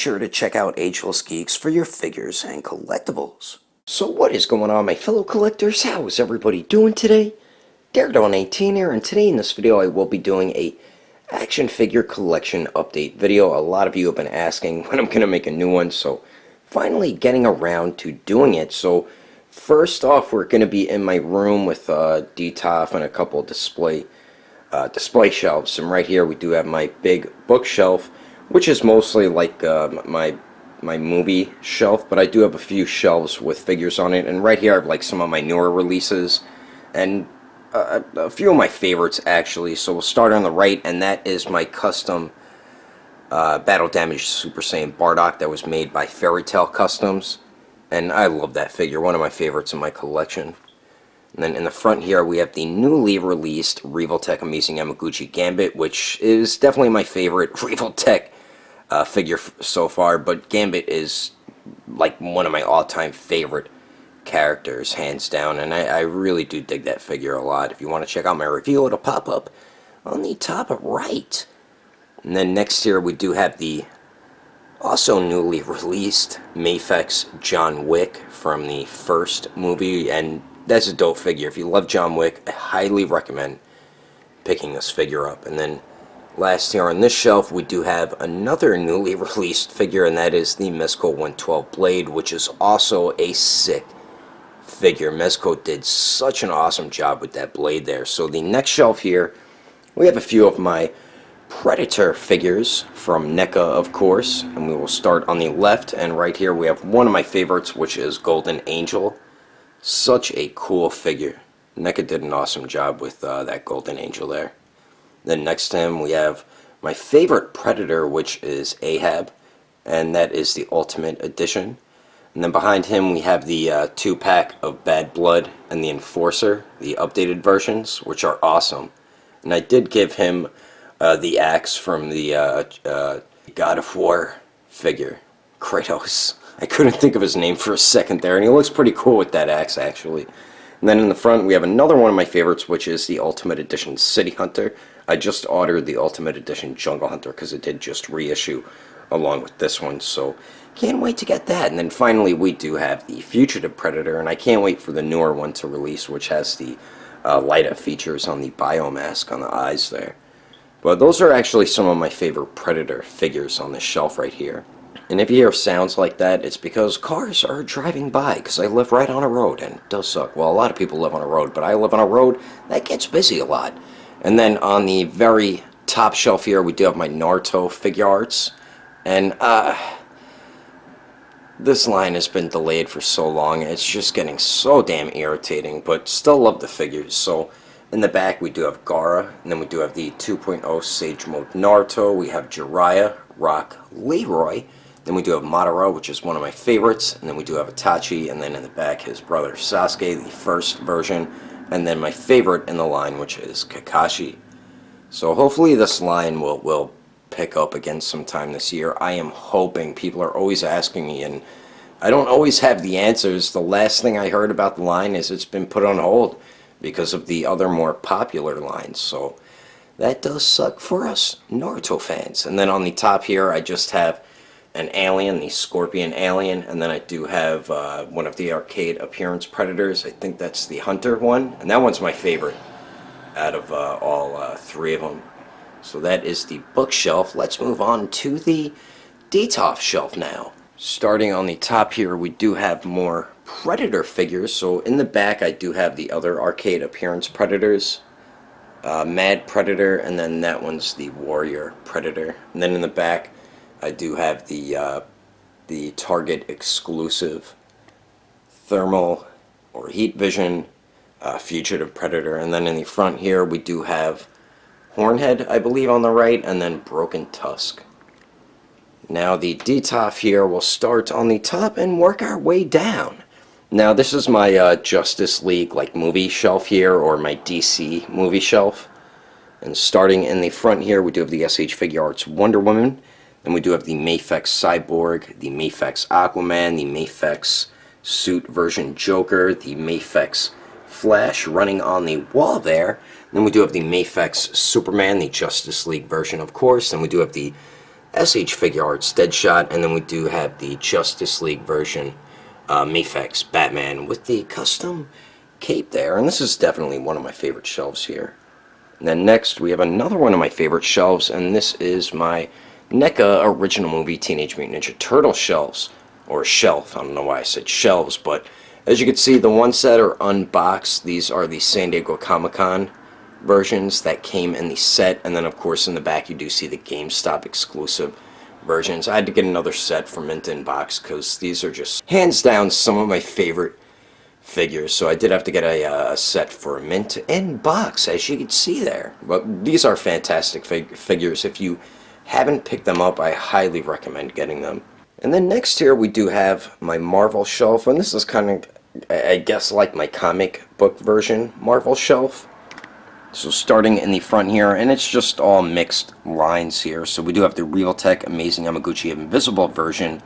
sure to check out Ageless Geeks for your figures and collectibles. So what is going on, my fellow collectors? How is everybody doing today? Daredevil18 here, and today in this video I will be doing a action figure collection update video. A lot of you have been asking when I'm going to make a new one, so finally getting around to doing it. So first off, we're going to be in my room with Detox and a couple display shelves, and right here we do have my big bookshelf, which is mostly like my movie shelf, but I do have a few shelves with figures on it, and right here I have like some of my newer releases and a few of my favorites actually. So we'll start on the right, and that is my custom Battle Damage Super Saiyan Bardock that was made by Fairy Tail Customs, and I love that figure, one of my favorites in my collection. And then in the front here we have the newly released Revoltech Amazing Yamaguchi Gambit, which is definitely my favorite Revoltech figure so far, but Gambit is like one of my all-time favorite characters, hands down, and I really do dig that figure a lot. If you want to check out my review, it'll pop up on the top right. And then next here we do have the also newly released Mafex John Wick from the first movie, and that's a dope figure. If you love John Wick, I highly recommend picking this figure up. And then last here on this shelf we do have another newly released figure, and that is the Mezco 112 Blade, which is also a sick figure. Mezco did such an awesome job with that blade there. So the next shelf here we have a few of my Predator figures from NECA, of course, and we will start on the left, and right here we have one of my favorites, which is Golden Angel. Such a cool figure. NECA did an awesome job with that Golden Angel there. Then next to him we have my favorite Predator, which is Ahab, and that is the Ultimate Edition. And then behind him we have the 2-pack of Bad Blood and the Enforcer, the updated versions, which are awesome. And I did give him the axe from the God of War figure, Kratos. I couldn't think of his name for a second there, and he looks pretty cool with that axe actually. And then in the front we have another one of my favorites, which is the Ultimate Edition City Hunter. I just ordered the Ultimate Edition Jungle Hunter because it did just reissue along with this one, so can't wait to get that. And then finally we do have the Fugitive Predator, and I can't wait for the newer one to release, which has the light-up features on the biomask on the eyes there. But those are actually some of my favorite Predator figures on this shelf right here. And if you hear sounds like that, it's because cars are driving by, because I live right on a road, and it does suck. Well, a lot of people live on a road, but I live on a road that gets busy a lot. And then on the very top shelf here, we do have my Naruto figure arts. And this line has been delayed for so long, it's just getting so damn irritating, but still love the figures. So in the back we do have Gaara, and then we do have the 2.0 Sage Mode Naruto, we have Jiraiya, Rock, Leroy, then we do have Madara, which is one of my favorites, and then we do have Itachi, and then in the back his brother Sasuke, the first version, and then my favorite in the line, which is Kakashi. So hopefully this line will pick up again sometime this year. I am hoping. People are always asking me, and I don't always have the answers. The last thing I heard about the line is it's been put on hold because of the other more popular lines, so that does suck for us Naruto fans. And then on the top here I just have an alien, the Scorpion Alien, and then I do have one of the arcade appearance Predators. I think that's the Hunter one, and that one's my favorite out of all three of them. So that is the bookshelf. Let's move on to the Detox Shelf now. Starting on the top here, we do have more Predator figures. So in the back, I do have the other arcade appearance Predators, Mad Predator, and then that one's the Warrior Predator. And then in the back, I do have the Target exclusive Thermal or Heat Vision Fugitive Predator. And then in the front here, we do have Hornhead, I believe, on the right, and then Broken Tusk. Now the Detox here will start on the top and work our way down. Now this is my Justice League like movie shelf here, or my DC movie shelf. And starting in the front here we do have the SH Figure Arts Wonder Woman. Then we do have the Mafex Cyborg, the Mafex Aquaman, the Mafex Suit version Joker, the Mafex Flash running on the wall there. Then we do have the Mafex Superman, the Justice League version, of course. Then we do have the SH Figure Arts Deadshot, and then we do have the Justice League version, Mafex Batman with the custom cape there, and this is definitely one of my favorite shelves here. And then next we have another one of my favorite shelves, and this is my NECA original movie Teenage Mutant Ninja Turtle shelves, or shelf. I don't know why I said shelves, but as you can see, the ones that are unboxed, these are the San Diego Comic-Con versions that came in the set, and then of course in the back you do see the GameStop exclusive versions. I had to get another set for Mint in box because these are just hands down some of my favorite figures, so I did have to get a set for Mint in box, as you can see there. But these are fantastic figures. If you haven't picked them up, I highly recommend getting them. And then next here we do have my Marvel shelf, and this is kind of, I guess, like my comic book version Marvel shelf. So starting in the front here, and it's just all mixed lines here. So we do have the Revoltech Amazing Yamaguchi Invisible version,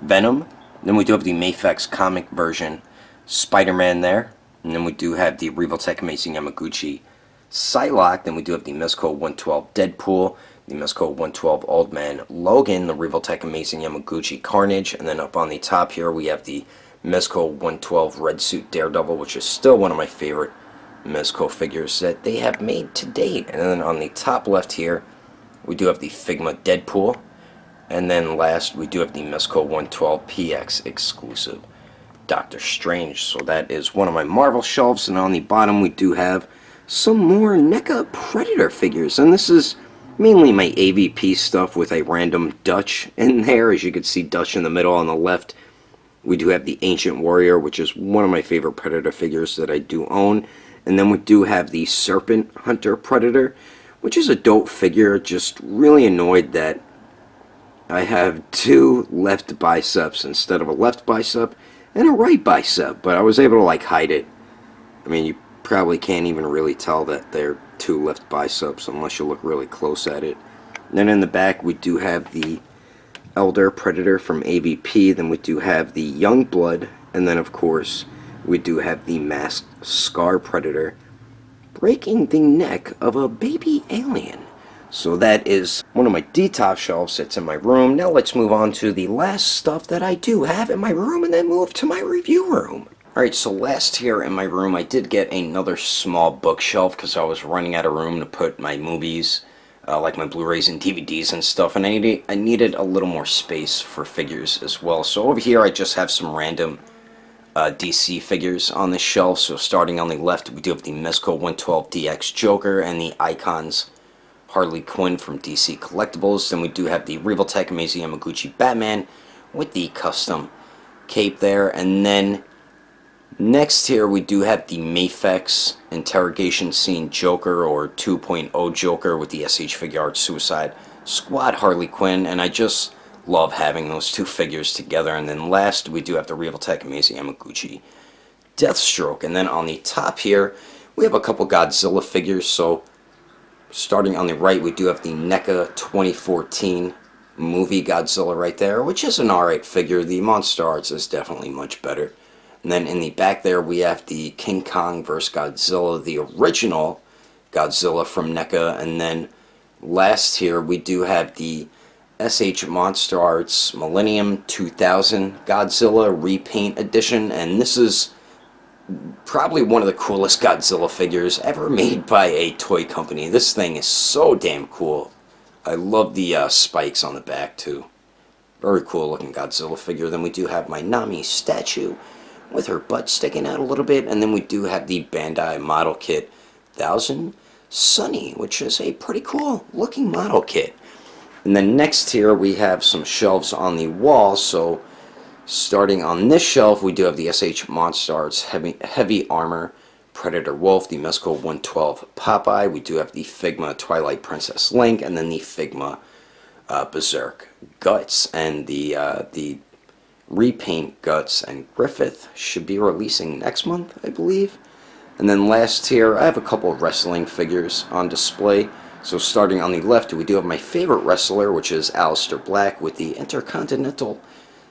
Venom. Then we do have the Mafex comic version, Spider-Man there. And then we do have the Revoltech Amazing Yamaguchi Psylocke. Then we do have the Mezco 112 Deadpool, the Mezco 112 Old Man Logan, the Revoltech Amazing Yamaguchi Carnage. And then up on the top here we have the Mezco 112 Red Suit Daredevil, which is still one of my favorite Mezco figures that they have made to date. And then on the top left here we do have the Figma Deadpool, and then last we do have the Mezco 112 PX exclusive Doctor Strange. So that is one of my Marvel shelves. And on the bottom we do have some more NECA Predator figures, and this is mainly my AVP stuff with a random Dutch in there. As you can see, Dutch in the middle. On the left we do have the Ancient Warrior, which is one of my favorite Predator figures that I do own. And then we do have the Serpent Hunter Predator, which is a dope figure. Just really annoyed that I have two left biceps instead of a left bicep and a right bicep, but I was able to like hide it. I mean, you probably can't even really tell that they're two left biceps unless you look really close at it. And then in the back we do have the Elder Predator from AVP. Then we do have the Youngblood, and then of course we do have the Masked Scar Predator breaking the neck of a baby alien. So that is one of my detox shelves that's in my room. Now let's move on to the last stuff that I do have in my room, and then move to my review room. Alright, so last here in my room I did get another small bookshelf because I was running out of room to put my movies, like my Blu-rays and DVDs and stuff, and I needed a little more space for figures as well. So over here I just have some random DC figures on the shelf. So starting on the left we do have the Mezco 112 DX Joker and the Icons Harley Quinn from DC Collectibles. Then we do have the Revoltech Amazing Yamaguchi Batman with the custom cape there. And then next here we do have the Mafex Interrogation Scene Joker, or 2.0 Joker, with the SH Figure Arts Suicide Squad Harley Quinn, and I just love having those two figures together. And then last we do have the Revoltech Amazing Yamaguchi Deathstroke. And then on the top here we have a couple Godzilla figures. So starting on the right we do have the NECA 2014 movie Godzilla right there, which is an alright figure. The Monster Arts is definitely much better. And then in the back there we have the King Kong vs. Godzilla, the original Godzilla from NECA. And then last here we do have the SH Monster Arts Millennium 2000 Godzilla Repaint Edition, and this is probably one of the coolest Godzilla figures ever made by a toy company. This thing is so damn cool. I love the spikes on the back too. Very cool looking Godzilla figure. Then we do have my Nami statue with her butt sticking out a little bit, and then we do have the Bandai model kit 1000 Sunny, which is a pretty cool looking model kit. And then next here we have some shelves on the wall. So starting on this shelf we do have the SH Monster Arts Heavy Armor Predator Wolf, the Mezco 112 Popeye. We do have the Figma Twilight Princess Link, and then the Figma Berserk Guts, and the repaint Guts and Griffith should be releasing next month, I believe. And then last here I have a couple of wrestling figures on display. So starting on the left we do have my favorite wrestler, which is Aleister Black with the Intercontinental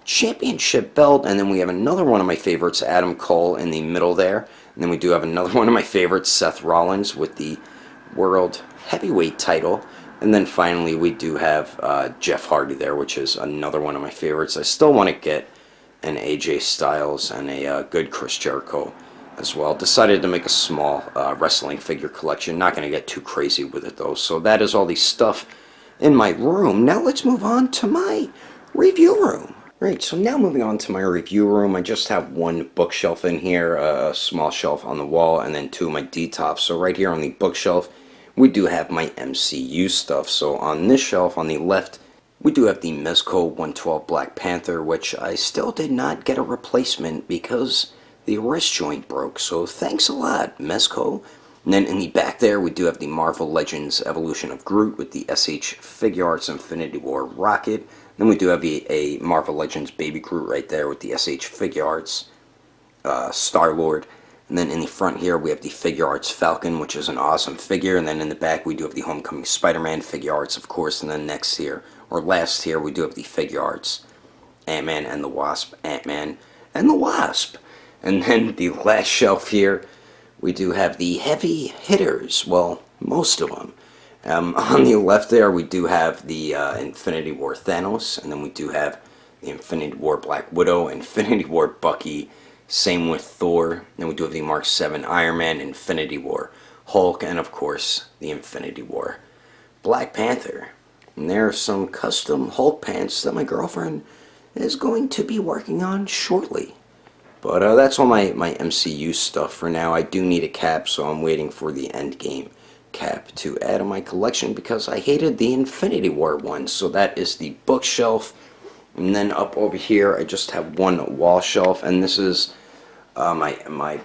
Championship belt. And then we have another one of my favorites, Adam Cole, in the middle there. And then we do have another one of my favorites, Seth Rollins, with the World Heavyweight title And then finally we do have Jeff Hardy there, which is another one of my favorites. I still want to get an AJ Styles and a good Chris Jericho as well. Decided to make a small wrestling figure collection. Not going to get too crazy with it though. So that is all the stuff in my room. Now let's move on to my review room. Right, so now moving on to my review room, I just have one bookshelf in here, a small shelf on the wall, and then two of my detops. So right here on the bookshelf, we do have my MCU stuff. So on this shelf on the left, we do have the Mezco 112 Black Panther, which I still did not get a replacement because the wrist joint broke. So thanks a lot, Mezco. And then in the back there, we do have the Marvel Legends Evolution of Groot with the SH Figure Arts Infinity War Rocket. Then we do have a Marvel Legends Baby Groot right there with the SH Figure Arts Star-Lord. And then in the front here, we have the Figure Arts Falcon, which is an awesome figure. And then in the back, we do have the Homecoming Spider-Man Figure Arts, of course. And then next here, or last here, we do have the Figure Arts Ant-Man and the Wasp, Ant-Man and the Wasp. And then the last shelf here, we do have the heavy hitters. Well, most of them. On the left there, we do have the Infinity War Thanos, and then we do have the Infinity War Black Widow, Infinity War Bucky, same with Thor. Then we do have the Mark 7 Iron Man, Infinity War Hulk, and of course, the Infinity War Black Panther. And there are some custom Hulk pants that my girlfriend is going to be working on shortly. But that's all my MCU stuff for now. I do need a cap, so I'm waiting for the Endgame cap to add to my collection because I hated the Infinity War one. So that is the bookshelf. And then up over here, I just have one wall shelf, and this is my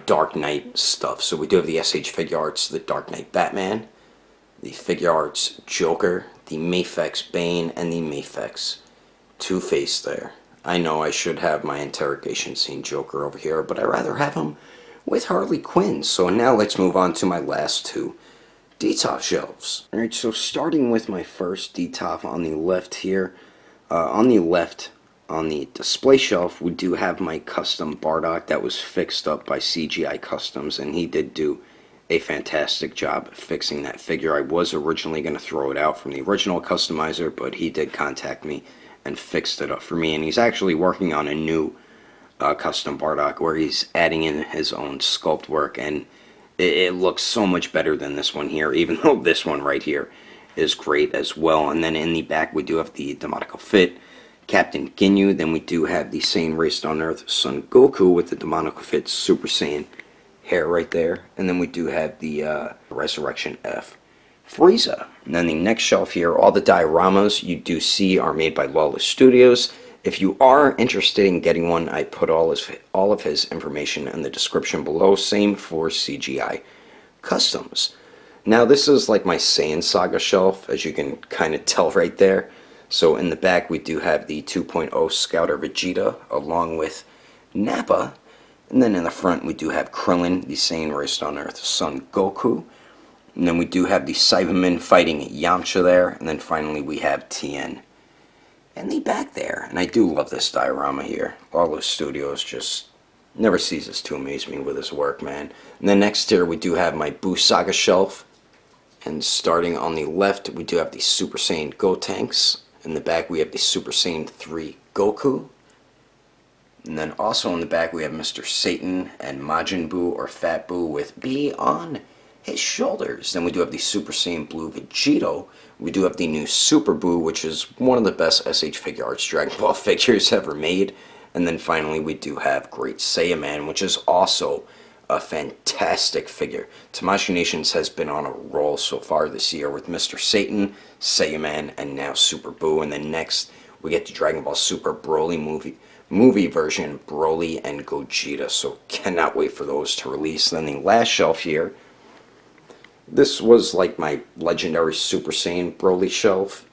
Dark Knight stuff. So we do have the SH Figure Arts, the Dark Knight Batman, the Figure Arts Joker, the Mafex Bane, and the Mafex Two-Face there. I know I should have my interrogation scene Joker over here, but I'd rather have him with Harley Quinn. So now let's move on to my last two Detox shelves. Alright, so starting with my first Detop on the left here. On the left, on the display shelf, we do have my custom Bardock that was fixed up by CGI Customs, and he did do a fantastic job fixing that figure. I was originally going to throw it out from the original customizer, but he did contact me and fixed it up for me, and he's actually working on a new custom Bardock where he's adding in his own sculpt work, and it looks so much better than this one here, even though this one right here is great as well. And then in the back we do have the Demonical Fit Captain Ginyu. Then we do have the Saiyan Raised on Earth Son Goku with the Demonical Fit Super Saiyan hair right there. And then we do have the Resurrection F Frieza. And then the next shelf here, all the dioramas you do see are made by Lawless Studios. If you are interested in getting one, I put all of his information in the description below. Same for CGI Customs. Now this is like my Saiyan Saga shelf, as you can kind of tell right there. So in the back we do have the 2.0 Scouter Vegeta along with Nappa. And then in the front we do have Krillin, the Saiyan Raised on Earth Son Goku. And then we do have the Cybermen fighting Yamcha there. And then finally we have Tien in the back there. And I do love this diorama here. Lawless Studios just never ceases to amaze me with his work, man. And then next here we do have my Buu Saga shelf. And starting on the left we do have the Super Saiyan Gotenks. In the back we have the Super Saiyan 3 Goku. And then also in the back we have Mr. Satan and Majin Buu or Fat Buu with B on his shoulders. Then we do have the Super Saiyan Blue Vegito. We do have the new Super Buu, which is one of the best SH Figure Arts Dragon Ball figures ever made. And then finally we do have Great Saiyan Man, which is also a fantastic figure. Tamashii Nations has been on a roll so far this year with Mr. Satan, Saiyan Man, and now Super Buu. And then next we get the Dragon Ball Super Broly movie version, Broly and Gogeta. So cannot wait for those to release. Then the last shelf here, this was like my legendary Super Saiyan Broly shelf,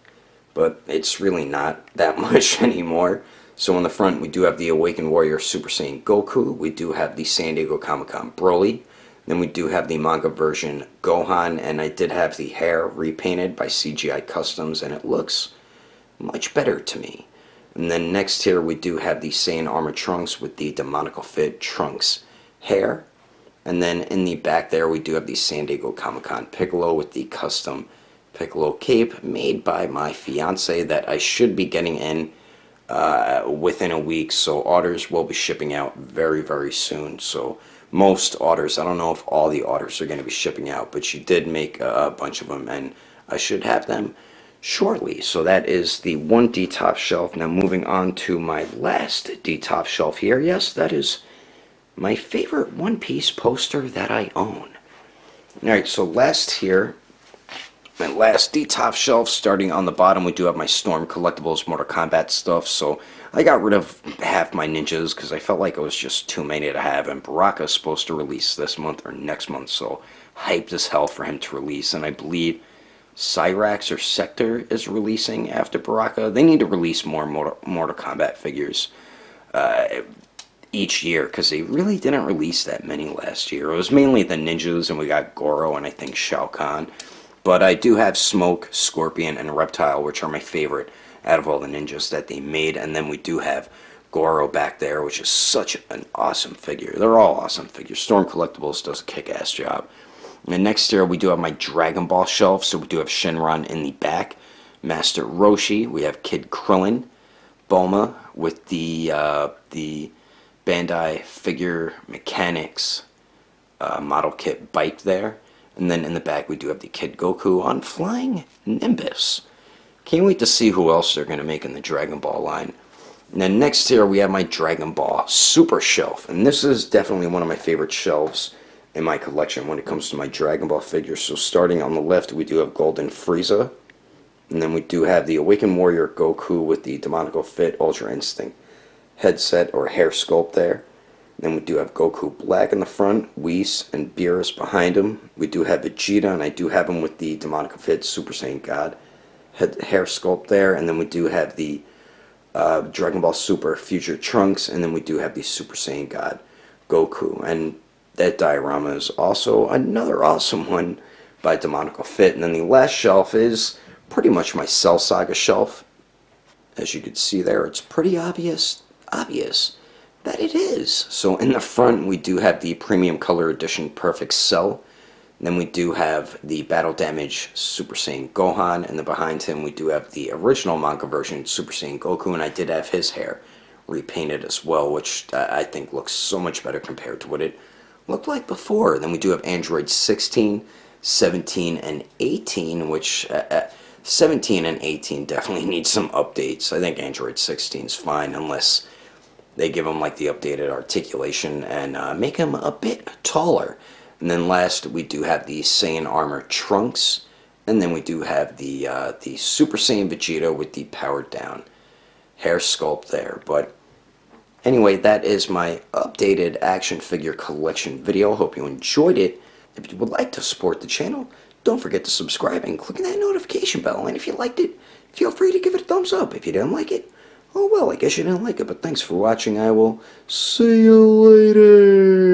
but it's really not that much anymore. So in the front we do have the Awakened Warrior Super Saiyan Goku. We do have the San Diego Comic-Con Broly. Then we do have the manga version Gohan, and I did have the hair repainted by CGI Customs, and it looks much better to me. And then next here we do have the Saiyan Armored Trunks with the Demonical Fit Trunks hair. And then in the back there we do have the San Diego Comic-Con Piccolo with the custom Piccolo cape made by my fiance that I should be getting in within a week, so orders will be shipping out very, very soon. So most orders, I don't know if all the orders are going to be shipping out, but she did make a bunch of them, and I should have them shortly. So that is the one Detox Shelf. Now moving on to my last Detox Shelf here. Yes, that is my favorite One Piece poster that I own. Alright, so last here, my last Detox Shelf, starting on the bottom, we do have my Storm Collectibles Mortal Kombat stuff. So I got rid of half my ninjas because I felt like it was just too many to have, and Baraka's supposed to release this month or next month, so hyped as hell for him to release. And I believe Cyrax or Sector is releasing after Baraka. They need to release more Mortal Kombat figures each year, because they really didn't release that many last year. It was mainly the ninjas, and we got Goro and I think Shao Kahn. But I do have Smoke, Scorpion, and Reptile, which are my favorite out of all the ninjas that they made. And then we do have Goro back there, which is such an awesome figure. They're all awesome figures. Storm Collectibles does a kick-ass job. And next here we do have my Dragon Ball shelf. So we do have Shenron in the back, Master Roshi. We have Kid Krillin, Bulma with the Bandai Figure Mechanics model kit bike there. And then in the back we do have the Kid Goku on Flying Nimbus. Can't wait to see who else they're going to make in the Dragon Ball line. And then next here we have my Dragon Ball Super Shelf. And this is definitely one of my favorite shelves in my collection when it comes to my Dragon Ball figures. So starting on the left we do have Golden Frieza. And then we do have the Awakened Warrior Goku with the Demonical Fit Ultra Instinct headset or hair sculpt there. Then we do have Goku Black in the front, Whis and Beerus behind him. We do have Vegeta, and I do have him with the Demonical Fit Super Saiyan God hair sculpt there. And then we do have the Dragon Ball Super Future Trunks, and then we do have the Super Saiyan God Goku. And that diorama is also another awesome one by Demonical Fit. And then the last shelf is pretty much my Cell Saga shelf. As you can see there, it's pretty obvious that it is. So in the front we do have the Premium Color Edition Perfect Cell. Then we do have the Battle Damage Super Saiyan Gohan, and then behind him we do have the original manga version Super Saiyan Goku, and I did have his hair repainted as well, which I think looks so much better compared to what it looked like before. Then we do have Android 16, 17, and 18, which 17 and 18 definitely need some updates. I think Android 16 is fine unless they give him like the updated articulation and make him a bit taller. And then last we do have the Saiyan Armor Trunks, and then we do have the Super Saiyan Vegeta with the powered down hair sculpt there. But anyway, that is my updated action figure collection video. Hope you enjoyed it. If you would like to support the channel, don't forget to subscribe and click that notification bell. And if you liked it, feel free to give it a thumbs up. If you didn't like it, oh well, I guess you didn't like it. But thanks for watching. I will see you later.